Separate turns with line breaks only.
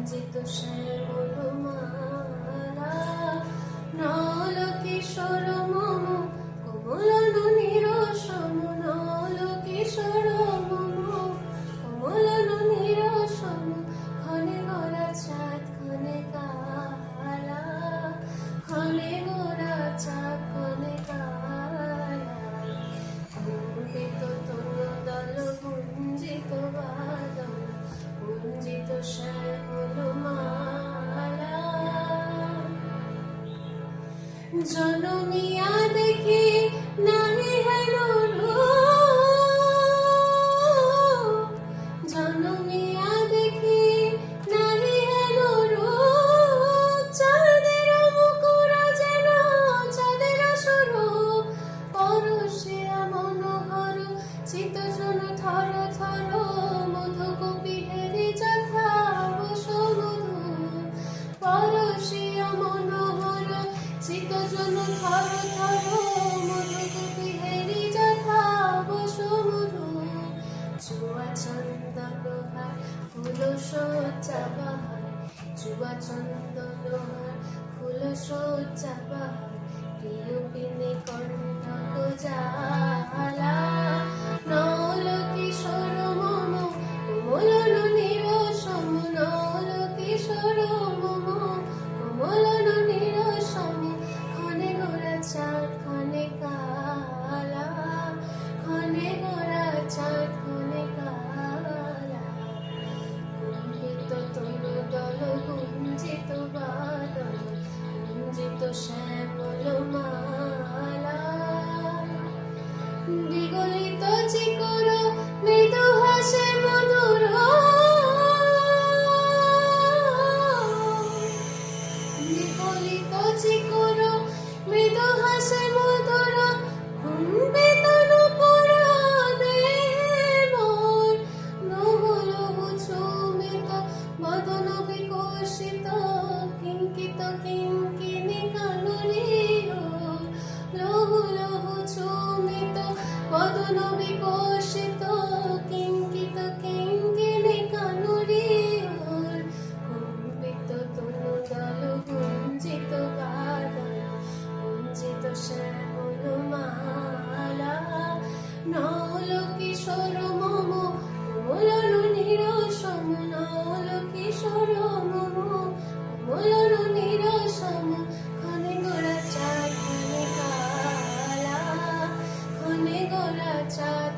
কুঞ্জিত শ্যামল মালা নল কিশোর মম কোমল ননীর সম নল কিশোর মম কোমল ননীর সম ক্ষণে গোরা চাঁদ ক্ষণে কালা ক্ষণে গোরা চাঁদ ক্ষণে কালা কুঞ্জিত তনুদল কুঞ্জিত বাদল কুঞ্জিত শ্যামল মালা জনমিয়া দেখি নাহি হেন রূপ জনমিয়া দেখি নাহি হেন রূপ চাঁদের মুকুর যেন চাঁদের স্বরূপ পরশিয়া মনোহর চিত্তজন থর থর মধু কপিহেরি যথা বসমধু পরশিয়া মনোহর চিত্তজন থর থর মধু কপিহেরি যথা বসমধু চুয়া চন্দন ফুল সজ্জা বাহার চুয়া চন্দন ফুল সজ্জা বাহার প্রিয় পিনে কণ্ঠক জালা নল কিশোর মম কোমল ননীর সম নল কিশোর মম কোমল ননীর সম ক্ষণে গোরা চাঁদ ক্ষণে কালা ক্ষণে গোরা চাঁদ ক্ষণে কালা কুঞ্জিত তনুদল কুঞ্জিত বাদল কুঞ্জিত শ্যামল মালা বিগলিত চিকর মৃদু হাসে মধুর বিগলিত চিকর মৃদু হাসে মধুর কুম্ভিত নূপুর দেবর লহু লহু চুমিত বদন বিকশিত কিঙ্কিত কিঙ্কিনী কাননীয় লহু লহু চুমিত বদন বিকশিত কিঙ্কিত কিঙ্কিনী কাননীয় কুম্ভিত তনুদল কুঞ্জিত বাদল কুঞ্জিত শ্যামল মালা নল কিশোর মম কোমল ননীর সম নল কিশোর মম কোমল ননীর সম ক্ষণে গোরা চাঁদ ক্ষণে কালা ক্ষণে গোরা চাঁদ